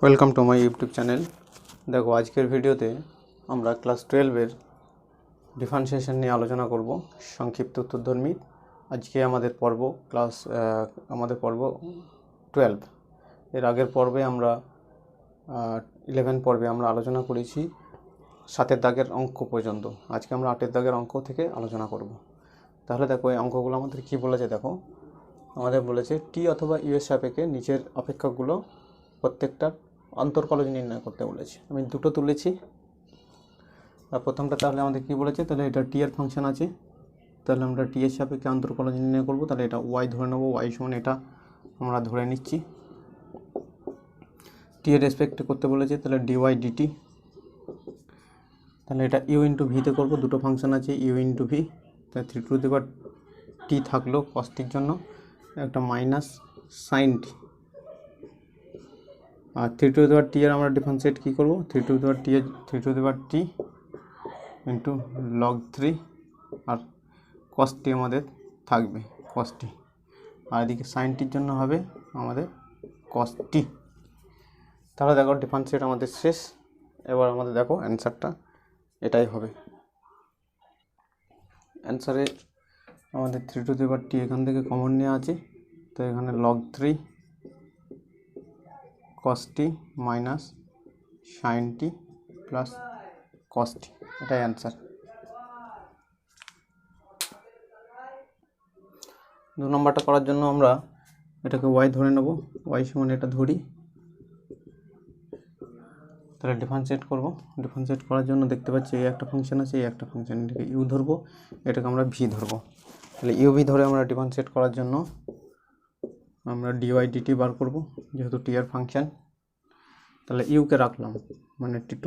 Welcome to my YouTube channel. দেখো, আজকের ভিডিওতে আমরা ক্লাস 12-এর ডিফারেন্সিয়েশন নিয়ে আলোচনা করব, সংক্ষিপ্ত উত্তরধর্মী। আজকে আমাদের পর্ব আমাদের পর্ব 12। এর আগের পর্বে আমরা 11 পর্বে আমরা আলোচনা করেছি 7-এর দাগের অঙ্ক পর্যন্ত। আজকে আমরা 8-এর দাগের অঙ্ক থেকে আলোচনা করব। তাহলে দেখো, এই অঙ্কগুলো আমাদের কী বলেছে। দেখো, আমাদের বলেছে টি অথবা ইউএস সাপেক্ষে নিচের অপেক্ষকগুলো প্রত্যেকটার অন্তর্কলজ নির্ণয় করতে বলেছে। আমি দুটো তুলেছি। আর প্রথমটা তাহলে আমাদের কী বলেছে, তাহলে এটা টি এর ফাংশন আছে, তাহলে আমরা টি এর সাপেক্ষে অন্তর্কলজ নির্ণয় করব। তাহলে এটা ওয়াই ধরে নেব, ওয়াই সমান এটা আমরা ধরে নিচ্ছি। টি এর রেসপেক্টে করতে বলেছে, তাহলে ডিওয়াই ডিটি। তাহলে এটা ইউ ইন্টু ভিতে করবো, দুটো ফাংশন আছে ইউ ইন্টু ভি। তাহলে 3 টি থাকলো কস্টির জন্য, একটা মাইনাস সাইন টি। আর 3 টি এর আমরা ডিফারেন্সিয়েট কী করবো, 3 টি ইন্টু লগ 3 আর কস টি আমাদের থাকবে, কস টি। আর এদিকে সাইন টির জন্য হবে আমাদের কস টি। তাহলে দেখো, ডিফারেন্সিয়েট আমাদের শেষ। এবার আমাদের দেখো অ্যান্সারটা এটাই হবে। অ্যান্সারে আমাদের 3 টি এখান থেকে কমন নেওয়া আছে, তো এখানে লগ 3 কস টি minus sine t plus cos টি, এটাই অ্যান্সার। 2 নম্বরটা করার জন্য আমরা এটাকে ওয়াই ধরে নেব, ওয়াই সমান এটা ধরি। তাহলে ডিফারেন্সিয়েট করব। ডিফারেন্সিয়েট করার জন্য দেখতে পাচ্ছি এই একটা ফাংশন আছে, এই একটা ফাংশন, এটাকে ইউ ধরবো, এটাকে আমরা ভি ধরবো। তাহলে ইউ ভি ধরে আমরা ডিফারেন্সিয়েট করার জন্য আমরা ডিওয়াই ডিটি বার করব, যেহেতু টি এর ফাংশন। তাহলে ইউকে রাখলাম, মানে টি⁻⁻²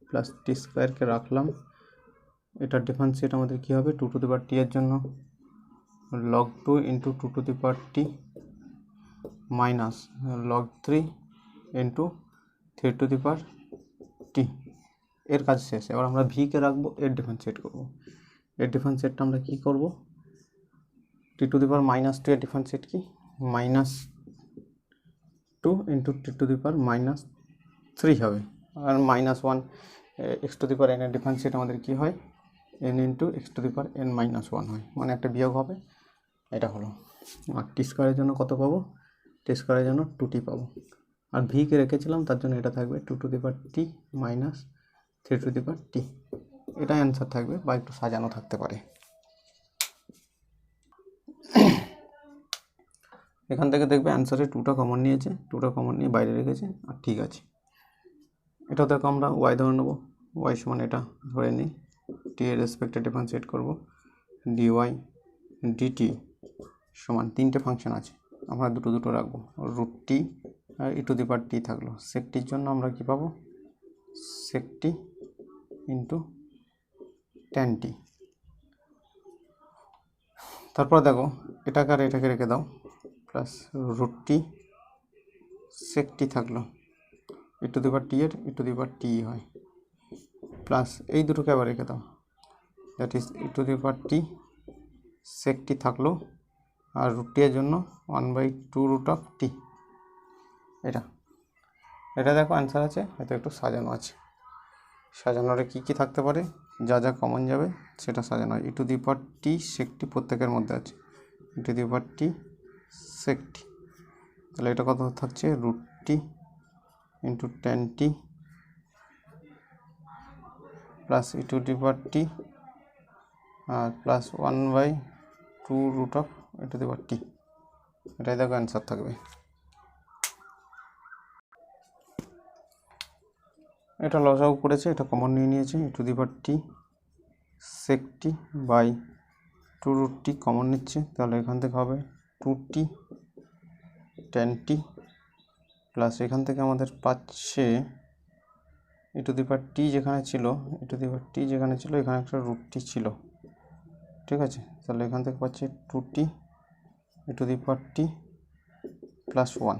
প্লাস টি স্কোয়ারকে রাখলাম। এটার ডিফারেন্সিয়েট আমাদের কী হবে, 2 এর জন্য log 2 into 2 minus log 3 into 3 এর কাজ শেষ। এবার আমরা ভিকে রাখবো, এর ডিফারেন্সিয়েট করব। এর ডিফারেন্সিয়েটটা আমরা কী করব, টি⁻⁻² এর ডিফারেন্সিয়েট কি, -2 ইন্টু টি⁻³ হবে। আর -1 x⁴n এর ডিফারেন্সিয়েট আমাদের কী হয়, n ইন্টু x⁴n−1 হয়, মানে একটা বিয়োগ হবে। এটা হলো। আর টি স্কোয়ারের জন্য কত পাবো, টি স্কোয়ারের জন্য 2t পাবো। আর ভিকে রেখেছিলাম, তার জন্য এটা থাকবে 2t মাইনাস 3t। এটা অ্যান্সার থাকবে, বা একটু সাজানো থাকতে পারে। এখান থেকে দেখবে অ্যান্সারে 2টা কমন নিয়েছে, 2টা কমন নিয়ে বাইরে রেখেছে, আর ঠিক আছে। এটা দেখো আমরা ওয়াই ধরে নেবো, ওয়াই সমান এটা ধরে নিই, টি এর রেসপেক্টে ডিফারেন্সিয়েট করব। ডিওয়াই ডিটি সমান 3টে ফাংশন আছে, আমরা দুটো রাখবো, √t আর e⁻t থাকলো। সেকটির জন্য আমরা কি পাবো, সেকটি ইন্টু tan t। তারপর দেখো, এটাকে আর এটাকে রেখে দাও, প্লাস √t সেকটি থাকলো, e⁻t এর e⁻t হয়, প্লাস এই দুটোকে আবার রেখে দাও, দ্যাট ইজ e⁻t সেকটি থাকলো, আর √t এর জন্য 1/2√t। এটা দেখো অ্যান্সার আছে, হয়তো একটু সাজানো আছে। সাজানোরে কী কী থাকতে পারে, যা যা কমন যাবে সেটা সাজানো হয়। e⁻t সেকটি প্রত্যেকের মধ্যে আছে, e⁻t সেকটি। তাহলে এটা কত থাকছে, √t into tan t plus e⁻t আর প্লাস 1/2√t। এটাই দেখো অ্যান্সার থাকবে। এটা লসাগু করেছে, এটা কমন নিয়ে নিয়েছে, e⁻t সেকটি বাই 2√t কমন নিচ্ছে, তাহলে এখান থেকে হবে 2t tan t প্লাস এখান থেকে আমাদের পাচ্ছে e⁻t যেখানে ছিল, এখানে একটা √t ছিল, ঠিক আছে। তাহলে এখান থেকে পাচ্ছে 2t e⁻t প্লাস 1।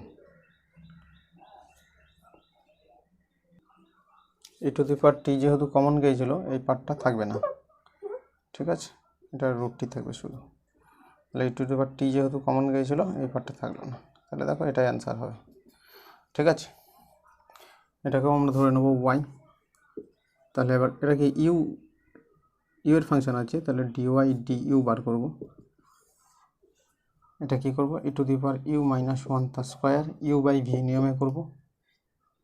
e⁻t যেহেতু কমন গিয়েছিল, এই পার্টটা থাকবে না, ঠিক আছে, এটা √t থাকবে শুধু। তাহলে e⁻t যেহেতু কমন গিয়েছিল, এই পার্টটা থাকলো না। তাহলে দেখো এটাই অ্যান্সার হবে। ঠিক আছে, এটাকেও আমরা ধরে নেব ওয়াই। তাহলে এবার এটা কি ইউ এর ফাংশন আছে, তাহলে ডিওয়াই ডি ইউ বার করব। এটা কি করব, E to the power U minus one তার স্কোয়ার ইউ বাই ভি নিয়মে করব।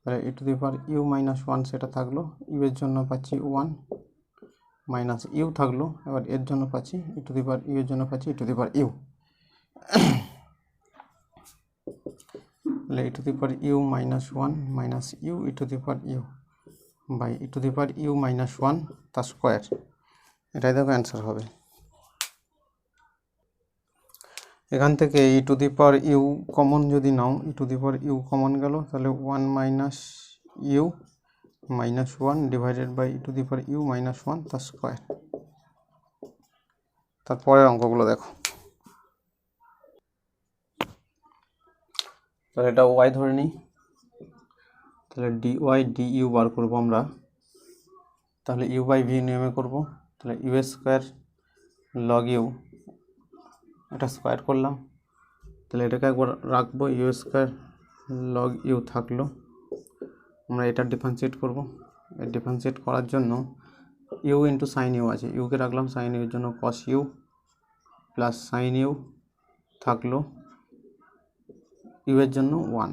তাহলে E to the power U minus one সেটা থাকলো, ইউ এর জন্য পাচ্ছি ওয়ান মাইনাস ইউ থাকলো, এবার এর জন্য পাচ্ছি ই টু দি পাওয়ার ইউ এর জন্য পাচ্ছি ই টু দি পাওয়ার ইউ। তাহলে E to the power U minus one minus U E to the power U by E to the power U minus one তার স্কোয়ার। এটাই দেখো answer হবে। এখান থেকে E to the power U common যদি নাও, E to the power U common গেল, তাহলে one minus U minus one divided by E to the power U minus one তার স্কোয়ার। তারপরের অঙ্কগুলো দেখো। তাহলে এটা ওয়াই ধরে নিই, তাহলে ডি ওয়াই ডি ইউ বার করবো আমরা। তাহলে ইউ বাই ভি নিয়মে করব। তাহলে ইউ স্কোয়ার লগ ইউ, এটা স্কোয়ার করলাম, তাহলে এটাকে একবার রাখবো, ইউ স্কোয়ার লগ ইউ থাকলো। আমরা এটা ডিফারেন্সিয়েট করব। এই ডিফারেন্সিয়েট করার জন্য ইউ ইন্টু সাইন ইউ আছে, ইউকে রাখলাম, সাইন ইউর জন্য কস ইউ প্লাস সাইন ইউ থাকলো, ইউ এর জন্য ওয়ান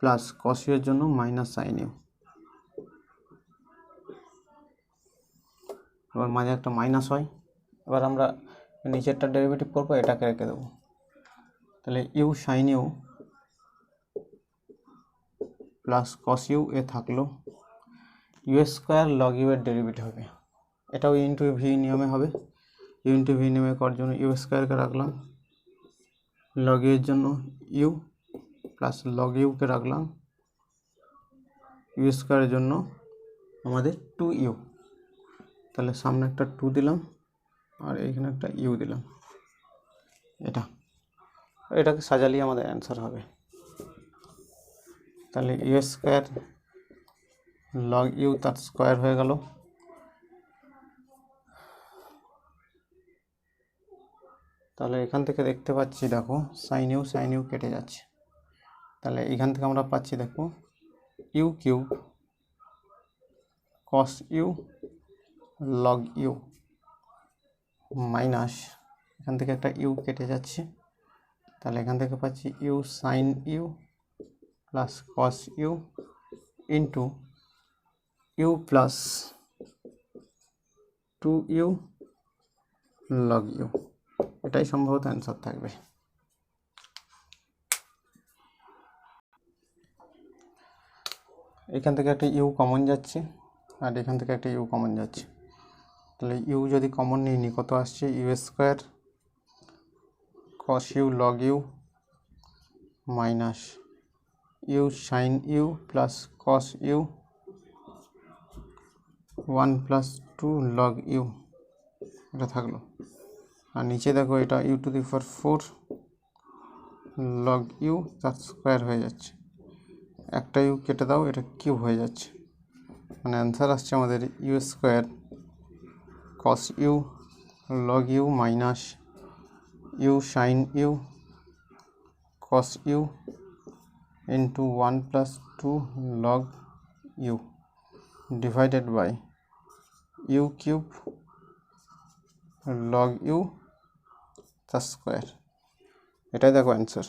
প্লাস কস ইউ এর জন্য মাইনাস সাইন ইউ। এবার মাঝে একটা মাইনাস হয়, এবার আমরা নিচেরটা ডেরিভেটিভ করবো, এটাকে রেখে দেবো। তাহলে U sine you plus cos U এ থাকলো, ইউ স্কোয়ার লগ ইউ এর ডেরিভেটিভ হবে, এটাও ইন্টু ভি নিয়মে হবে। ইউ ইন্টু ভি নিয়মে করার জন্য ইউ স্কোয়ারকে রাখলাম, লগ ইউ এর জন্য ইউ প্লাস লগ ইউকে রাখলাম, ইউ স্কোয়ারের জন্য আমাদের টু ইউ। তাহলে সামনে একটা টু দিলাম আর এইখানে একটা ইউ দিলাম, এটাকে সাজালেই আমাদের অ্যান্সার হবে। তাহলে ইউ স্কোয়ার লগ ইউ তার স্কোয়ার হয়ে গেল, তাহলে এখান থেকে দেখতে পাচ্ছি দেখো সাইন ইউ কেটে যাচ্ছে। তাহলে এখান থেকে আমরা পাচ্ছি দেখো u cube cos u log u minus, এখান থেকে একটা ইউ কেটে যাচ্ছে, তাহলে এখান থেকে পাচ্ছি u sine you plus cos u into u plus two u log u. এটাই সম্ভবত অ্যান্সার থাকবে। এখান থেকে একটা ইউ কমন যাচ্ছে আর এখান থেকে একটা ইউ কমন যাচ্ছে, তাহলে ইউ যদি কমন নিই কত আসছে, u square cos u log u minus u sine you plus cos u one plus two log u, এটা থাকলো। আর নিচে দেখো এটা u to the power four log u তার স্কোয়ার হয়ে যাচ্ছে, একটা ইউ কেটে দাও, এটা কিউব হয়ে যাচ্ছে, মানে অ্যান্সার আসছে আমাদের u square cos u log u minus u sine u cos u into one plus two log u divided by u cube log u তার স্কোয়ার। এটাই দেখো অ্যান্সার।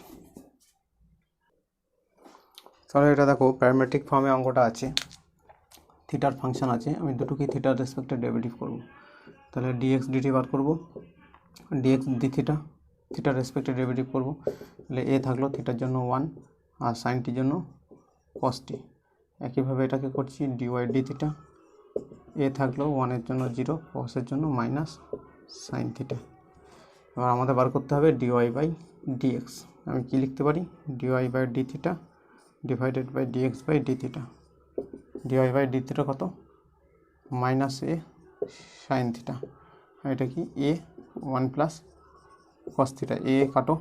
তাহলে এটা দেখো প্যারামেট্রিক ফর্মে অঙ্কটা আছে, থিটার ফাংশন আছে, আমি দুটোকে থিটার রেসপেক্টে ডেরিভেটিভ করব। তাহলে ডিএক্স ডিটি বার করব, ডিএক্স ডি থিটার রেসপেক্টে ডেরিভেটিভ করব। তাহলে এ থাকলো থিটার জন্য ওয়ান আর সাইনটির জন্য কসটি, একইভাবে এটাকে করছি ডিওয়াই ডি থিটা, এ থাকলো ওয়ানের জন্য জিরো, কসের জন্য মাইনাস সাইন থিটা। এবার আমাদের বার করতে হবে ডিওয়াই বাই ডিএক্স। আমি কি লিখতে পারি, dy by d theta divided by dx by d theta. Dy by d theta কত, মাইনাস এ সাইন থিটা, আর এটা কি a one plus cos theta, a কাটো,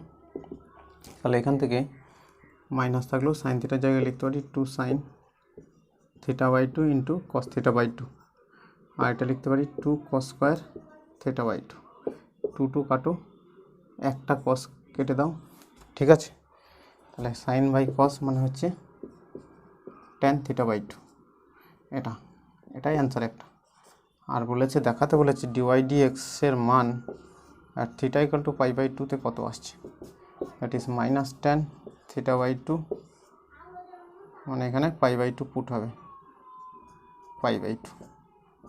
তাহলে এখান থেকে মাইনাস থাকলেও সাইন থিটার জায়গায় লিখতে পারি two sine theta by two into cos theta by two, আর এটা লিখতে পারি two cos square theta by two, two two কাটো, একটা কস কেটে দাও, ঠিক আছে। তাহলে সাইন বাই কস মানে হচ্ছে ট্যান থিটা বাই টু, এটাই অ্যান্সার একটা। আর বলেছে দেখাতে বলেছে ডিওয়াই ডিএক্সের মান আর theta equal to pi by টুতে কত আসছে, that is minus tan theta by two, মানে এখানে পাই বাই টু পুট হবে, pi by two,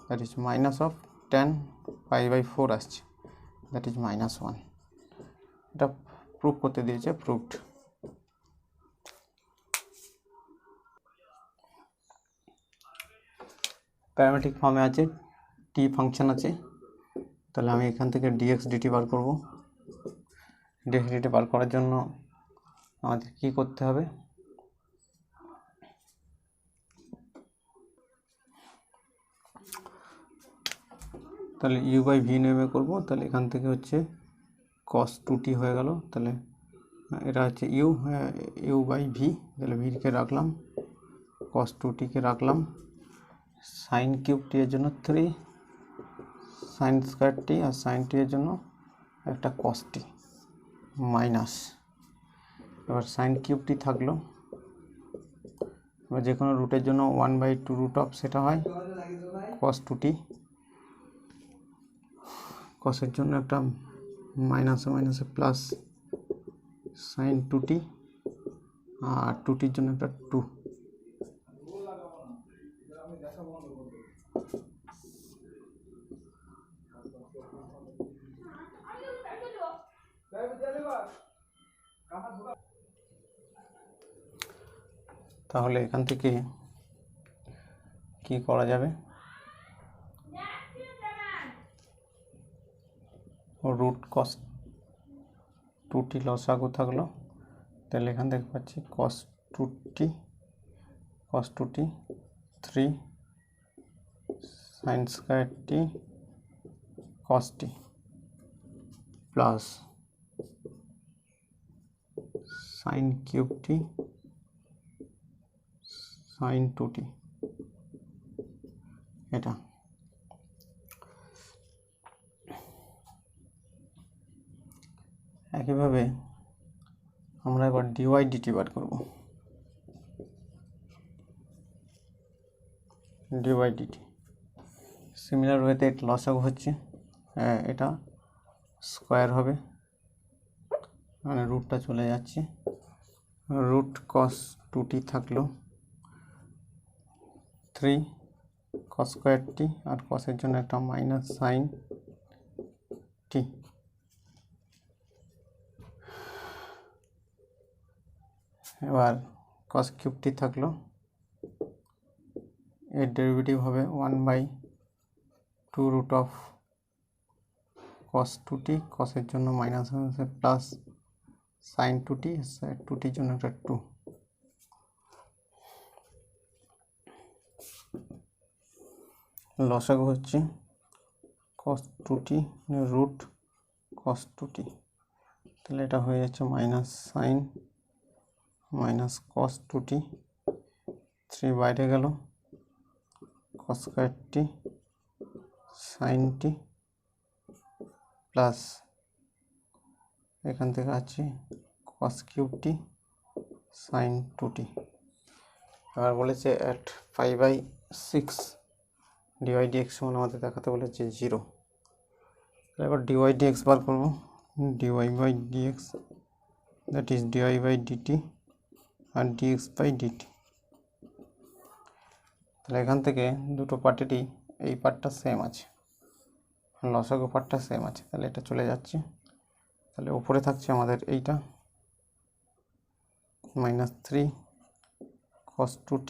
that is minus of tan pi by four আসছে, দ্যাট ইজ মাইনাস ওয়ান। এটা prove করতে দিয়েছে, প্রুভড। প্যারামেট্রিক ফর্মে আছে, টি ফাংশন আছে, তাহলে আমি এখান থেকে ডিএক্স ডিটি বার করব। ডিএক্স ডিটি বার করার জন্য আমাদের কি করতে হবে, তাহলে ইউ বাই ভি নেমে করব। তাহলে এখান থেকে হচ্ছে কস টু টি হয়ে গেল, তাহলে এটা হচ্ছে ইউ বাই ভি, তাহলে ভিকে রাখলাম, কস টু টিকে রাখলাম, সাইন কিউব টি এর জন্য 3 সাইন স্কোয়ার টি, আর সাইন টি এর জন্য একটা কস টি মাইনাস, এবার সাইন কিউব টি থাকলো, এবার যে কোনো রুটের জন্য 1/2 রুট অফ সেটা হয় কস টু টি, কসের জন্য একটা মাইনাসে মাইনাসে প্লাস সাইন টু টি, আর টু টির জন্য একটা 2। তাহলে এখান থেকে কি করা যাবে, রুট কস টু টি লসাগু থাকলো, তাহলে এখান থেকে পাচ্ছি কস টু টি 3 সাইন স্কোয়ার টি কস টি plus sine cube t sine two টি, এটা একইভাবে আমরা এবার ডিওয়াই ডিটি বার করব। ডিওয়াই ডিটি সিমিলার ওয়েতে লসাগু হচ্ছে, এটা স্কোয়ার হবে, মানে রুটটা চলে যাচ্ছে, রুট কস টু টি থাকলো 3 কস স্কোয়ার টি, আর কসের জন্য একটা মাইনাস সাইন টি, এবার কস কিউব টি থাকলো, এর ডেরিভেটিভ হবে 1/2 root of cos two t, কসের জন্য minus plus sine two t, two টির জন্য একটা 2। লসাগু হচ্ছে cos two t root cos two t, তাহলে এটা হয়ে যাচ্ছে minus sine minus cos two t, 3 বাইরে গেল, cos square t sine t plus এখান থেকে আছে cos cube t sine two t. এবার বলেছে অ্যাট 5/6 ডিওয়াই ডিএক্স সমান আমাদের দেখাতে বলেছে 0। এবার ডিওয়াই ডিএক্স বার করবো, dy by dx that is dy by dt আর ডিএক্স বাই ডিটি। তাহলে এখান থেকে দুটো পার্টেরই এই পার্টটা সেম আছে, লসাগু পার্টটা সেম আছে, তাহলে এটা চলে যাচ্ছে, তাহলে উপরে থাকছে আমাদের এইটা -3 cos 2t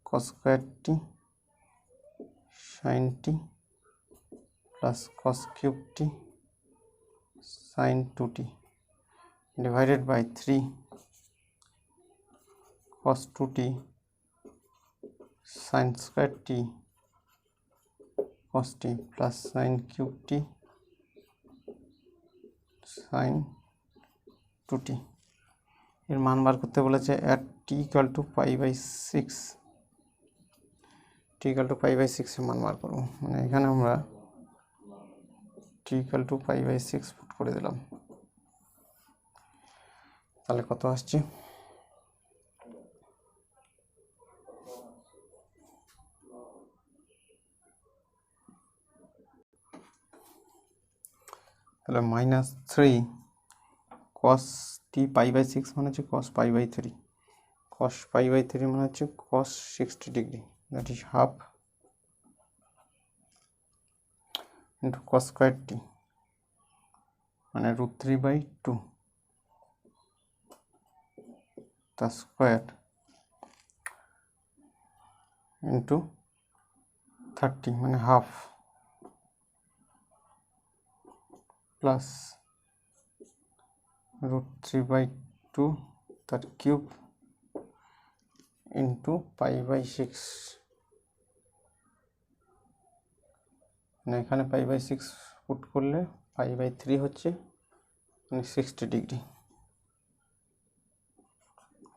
cos square t sin t plus cos cube t sin 2t divided by 3 cos 2t sin square t cos t plus sin cube t sin 2t এর মান বার করতে বলেছে at t equal to pi/6 t equal to pi/6 এর মান বার করব, মানে এখানে আমরা t equal to pi/6 put করে দিলাম। তাহলে কত আসছে, তাহলে -3 cos t π/6 মানে হচ্ছে cos π/3, cos π/3 মানে হচ্ছে cos 60 degree, that is half into cos square t মানে √3/2 তার স্কোয়ার ইন্টু 30 মানে হাফ প্লাস √3/2 তার কিউব ইন্টু π/6, মানে এখানে π/6 পুট করলে π/3 হচ্ছে মানে 60 ডিগ্রি,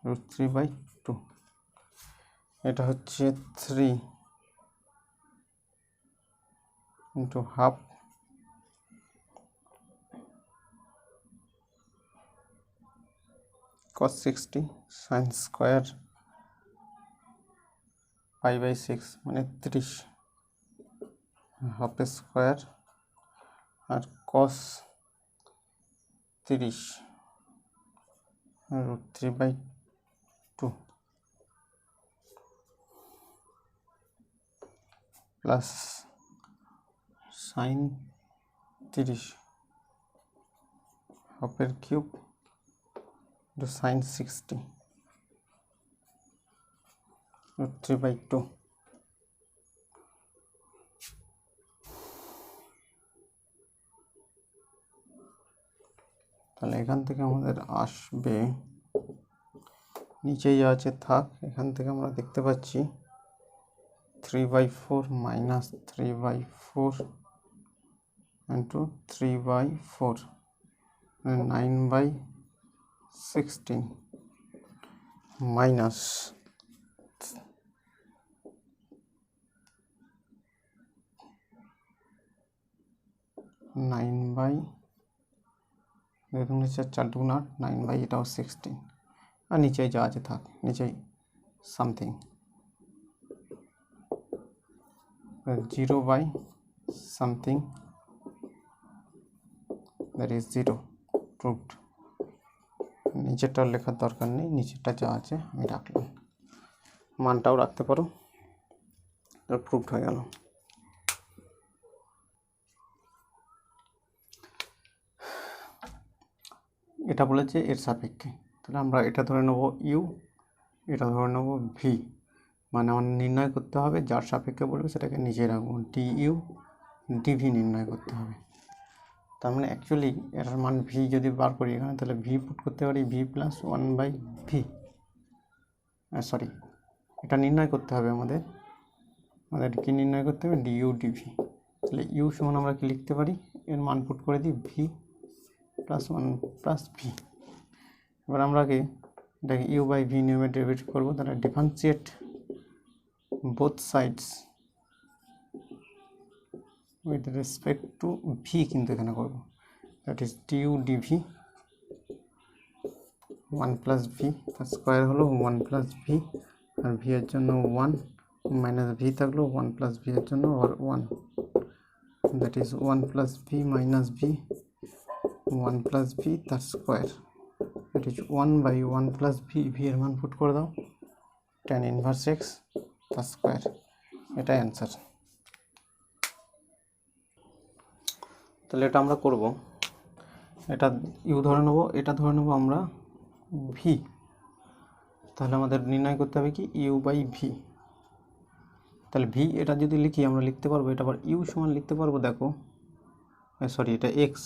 √3/2 এটা হচ্ছে 3 into half cos 60 sin square π/6 মানে 30 হাফ স্কোয়ার আর cos 30 √3/2 প্লাস sin 30 হাফের কিউব ইন্টু sin 60 √3/2। তাহলে এখান থেকে আমাদের আসবে, নিচে যা আছে থাক, এখান থেকে আমরা দেখতে পাচ্ছি 3/4 মাইনাস 3/4 ইন্টু 3/4 9/16 মাইনাস 9/4 এটাও 16 আর নিচে যা আছে থাক, নিচে something 0/something that is 0 proved। নিচেরটা লেখার দরকার নেই, নিচেরটা যা আছে আমি রাখলাম, মানটাও রাখতে পারো, প্রুভড হয়ে গেল। এটা বলেছে এর সাপেক্ষে, তাহলে আমরা এটা ধরে নেব ইউ, এটা ধরে নেব ভি, মানে আমার নির্ণয় করতে হবে যার সাপেক্ষে বলবে সেটাকে নিচে রাখবো, ডি ইউ ডিভি নির্ণয় করতে হবে। তার মানে অ্যাকচুয়ালি এটার মান ভি যদি বার করি এখানে, তাহলে ভি পুট করতে পারি ভি প্লাস 1/ভি, সরি এটা নির্ণয় করতে হবে আমাদের কি নির্ণয় করতে হবে, ডিইউ ডিভি। তাহলে ইউ সমান আমরা কি লিখতে পারি, এর মান পুট করে দিই ভি প্লাস 1 প্লাস ভি। এবার আমরা কি এটাকে u/ভি নিয়মে ডেরিভেটিভ করবো, তাহলে differentiate both sides with respect to v, কিন্তু এখানে করবো, that is du dv 1 plus v, তার স্কোয়ার হলো 1 প্লাস ভি, আর ভি এর জন্য 1 মাইনাস ভি থাকলো 1 প্লাস ভি এর জন্য আর 1, that is 1 plus v minus v 1 plus v তার square, that is 1/1 plus v, v এর মান পুট করে দাও tan ইনভার্স এক্স তার স্কোয়ার, এটাই অ্যান্সার। তাহলে এটা আমরা করব, এটা ইউ ধরে নেব, এটা ধরে নেব আমরা ভি, তাহলে আমাদের নির্ণয় করতে হবে কি u/ভি। তাহলে ভি এটা যদি লিখি আমরা লিখতে পারবো, এটা আবার ইউ সমান লিখতে পারবো, দেখো সরি এটা এক্স,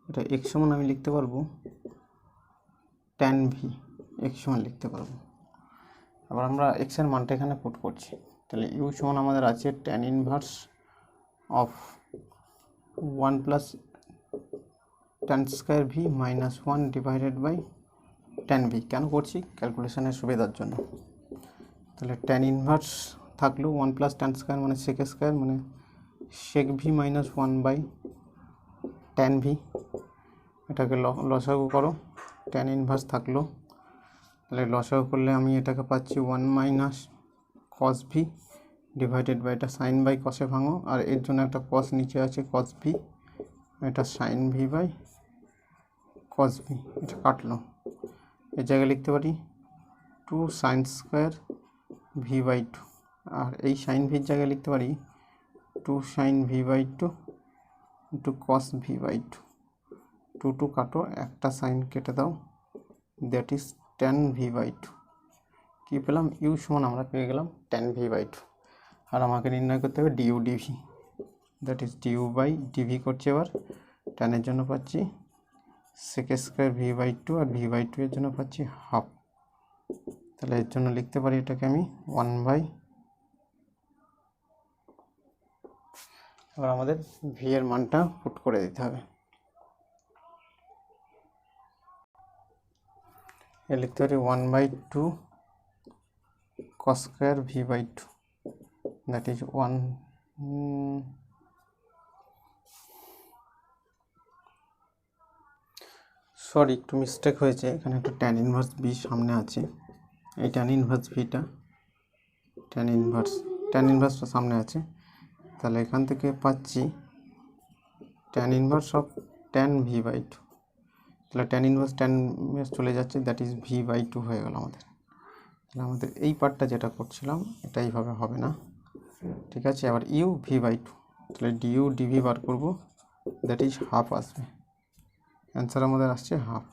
এটা এক্স সমান আমি লিখতে পারবো tan ভি, এক্স সমান লিখতে পারবো। আবার আমরা এক্সের মানটা এখানে পুট করছি, তাহলে ইউ সমান আমাদের আছে tan inverse of 1 plus tan square v minus 1 divided by tan v. কেন করছি, ক্যালকুলেশনের সুবিধার জন্য। তাহলে tan ইনভার্স থাকলো 1 প্লাস tan স্কোয়ার মানে সেক স্কোয়ার, মানে sec v minus 1 by tan v এটাকে লসাগু করো, ট্যান ইনভার্স থাকলো, তাহলে লসাগু করলে আমি এটাকে পাচ্ছি 1 minus cos v divided by এটা সাইন বাই কসে ভাঙো, আর এর জন্য একটা কস নিচে আছে কস ভি, এটা sine v by cos v, এটা কাটলো। এর জায়গায় লিখতে পারি 2 সাইন স্কোয়ার ভি বাই 2, আর এই সাইন ভির জায়গায় লিখতে পারি 2 sine v by 2 into cos v by 2, 2 কাটো, একটা সাইন কেটে দাও, that is tan v by 2। কী পেলাম? ইউ সমান আমরা পেয়ে গেলাম ট্যান ভি বাই 2, আর আমাকে নির্ণয় করতে হবে du dv, that is du by dv করছি। এবার ট্যানের জন্য পাচ্ছি সেক স্কোয়ার ভি বাই 2, আর ভি বাই 2 এর জন্য পাচ্ছি হাফ, তাহলে এর জন্য লিখতে পারি এটাকে আমি 1 বাই, এবার আমাদের ভি এর মানটা পুট করে দিতে হবে। এ লিখতে পারি 1 by 2 cos square v by 2, that is 1, sorry একটু মিস্টেক হয়েছে, এখানে একটা ট্যান ইনভার্স বি সামনে আছে, এই ট্যান ইনভার্স ভিটা, ট্যান ইনভার্সটা সামনে আছে, তাহলে এখান থেকে পাচ্ছি tan inverse of tan v by 2, তাহলে ট্যান ইনভার্স চলে যাচ্ছে, দ্যাট ইজ ভি বাই 2 হয়ে গেল আমাদের। তাহলে আমাদের এই পার্টটা যেটা করছিলাম এটা এইভাবে হবে না, ঠিক আছে। আবার ইউ ভি বাই 2, তাহলে ডিউ ডিভি বার করবো, দ্যাট ইজ হাফ আসবে, অ্যান্সার আমাদের আসছে হাফ,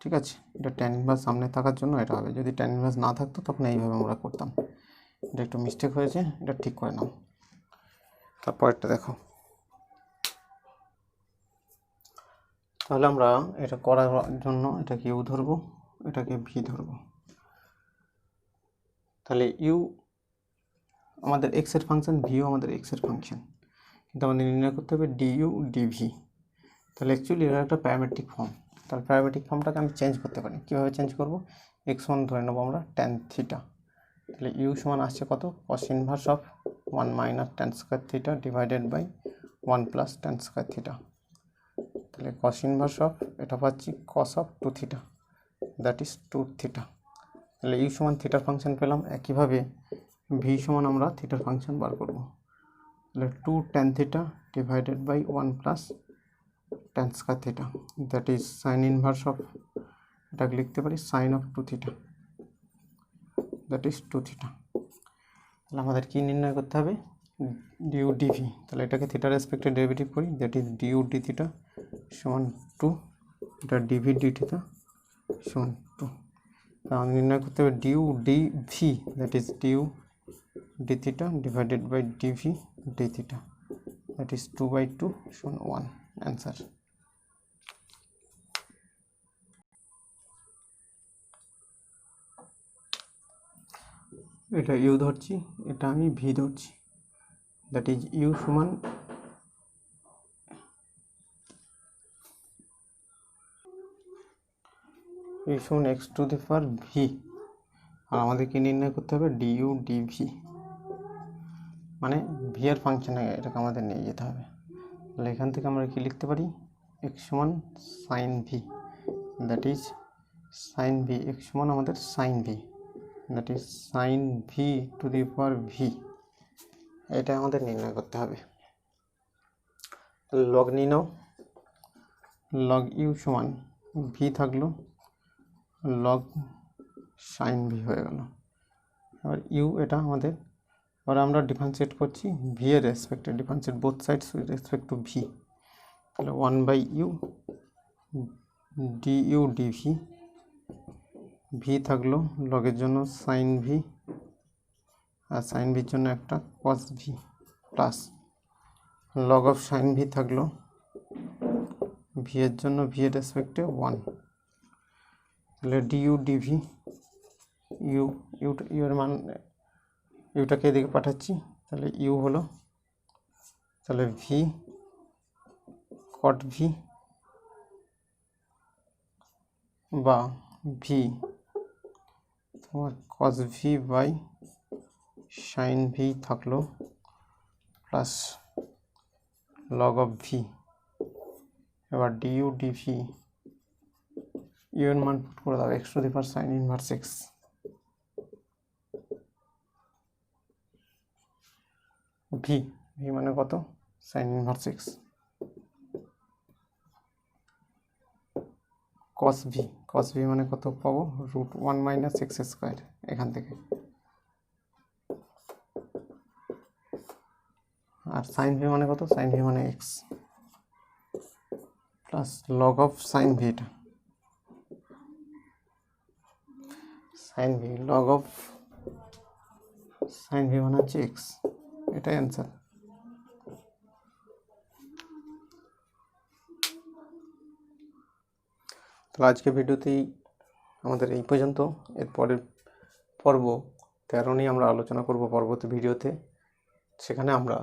ঠিক আছে। এটা ট্যান ইনভার্স সামনে থাকার জন্য এটা হবে, যদি ট্যান ইনভার্স না থাকতো তখন এইভাবে আমরা করতাম। এটা একটু মিস্টেক হয়েছে, এটা ঠিক করে নাও। তারপরেরটা দেখো, তাহলে আমরা এটা করার জন্য এটাকে ইউ ধরবো, এটাকে ভি ধরবো, তাহলে ইউ আমাদের এক্স এর ফাংশন, ভিও আমাদের এক্স এর ফাংশন, কিন্তু আমাদের নির্ণয় করতে হবে ডিইউ ডিভি। তাহলে অ্যাকচুয়ালি এটা একটা প্যারামেট্রিক ফর্ম, তাহলে প্যারামেট্রিক ফর্মটাকে আমি চেঞ্জ করতে পারি। কীভাবে চেঞ্জ করব? এক্স ওয়ান ধরে নেবো আমরা ট্যান থিটা, তাহলে ইউ সমান আসছে কত? Cos inverse of 1 minus tan square theta divided by 1 plus tan square theta, তাহলে কস ইনভার্স অফ এটা পাচ্ছি cos of 2 theta, that is 2 theta. তাহলে ইউ সমান থিটার ফাংশন পেলাম। একইভাবে ভি সমান আমরা থিটার ফাংশন বার করব, তাহলে 2 tan theta divided by 1 plus tan square theta, that is sine inverse of, এটাকে লিখতে পারি sine of 2 theta, that is 2 theta. তাহলে আমাদের কী নির্ণয় করতে হবে? ডিউ ডিভি, তাহলে এটাকে থিটার রেসপেক্টে ডেরিভেটিভ করি, that is du d theta সমান 2, এটা ডিভি ডি থিটা সমান 2। তাহলে নির্ণয় করতে হবে du d v, that is du d theta divided by dv d theta, that is 2/2 সমান 1, অ্যান্সার। এটা ইউ ধরছি, এটা আমি ভি ধরছি, দ্যাট ইজ ইউ সমান x to the power v, আর আমাদেরকে নির্ণয় করতে হবে ডিউ ডিভি, মানে ভি এর ফাংশনে এটাকে আমাদের নিয়ে যেতে হবে। তাহলে এখান থেকে আমরা কি লিখতে পারি? এক্স সমান sine v, that is sine v, x সমান আমাদের sine v, that is sine v to the power v, এটা আমাদের নির্ণয় করতে হবে। লগ নিয়ে নাও, লগ ইউ সমান ভি থাকলো লগ সাইন ভি হয়ে গেল। এবার ইউ এটা আমাদের, এবার আমরা ডিফারেন্সিয়েট করছি ভি এর রেসপেক্টে, differentiate both sides with respect to v, তাহলে 1/u ডিইউ ডিভি, ভি থাকলো লগের জন্য সাইন ভি, আর সাইন ভির জন্য একটা cos v, plus log of sine v থাকলো ভি এর জন্য ভি এর রেসপেক্টে 1, তাহলে ডিইউ ডিভি, ইউ এর মান, ইউটাকে এদিকে পাঠাচ্ছি, তাহলে ইউ হলো, তাহলে ভি কট ভি বা ভি তোমার কস ভি বাই সাইন ভি থাকলো প্লাস লগ অফ ভি, এবার ডিইউ ডিভি ইউ এর মান পুট করে দাও x to the power sine inverse x, V V মানে কত সাইন ইনভার্স এক্স, কস ভি মানে কত পাবো √1 মাইনাস এক্স স্কোয়ার এখান থেকে, আর সাইন ভি মানে কত সাইন ভি মানে x plus log of sine ভিটা, sine v log of sine v মানে হচ্ছে এক্স, এটাই অ্যান্সার। তো আজকে ভিডিওতেই আমাদের এই পর্যন্ত। এরপরের পর্ব 13 নিয়ে আমরা আলোচনা করব পরবর্তী ভিডিওতে। সেখানে আমরা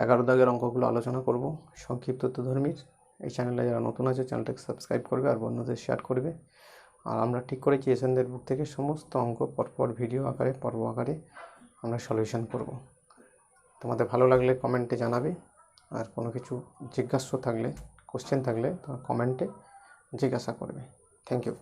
11 দাগের অঙ্কগুলো আলোচনা করব সংক্ষিপ্ত তথ্যধর্মীর। এই চ্যানেলে যারা নতুন আছে চ্যানেলটাকে সাবস্ক্রাইব করবে আর বন্ধুদের শেয়ার করবে। আর আমরা ঠিক করেছি এসএনদের বুক থেকে সমস্ত অঙ্ক পরপর ভিডিও আকারে পর্ব আকারে আমরা সলিউশন করব। তোমাদের ভালো লাগলে কমেন্টে জানাবে, আর কোনো কিছু জিজ্ঞাসা থাকলে কোশ্চেন থাকলে তোমার কমেন্টে জিজ্ঞাসা করবে। Thank you.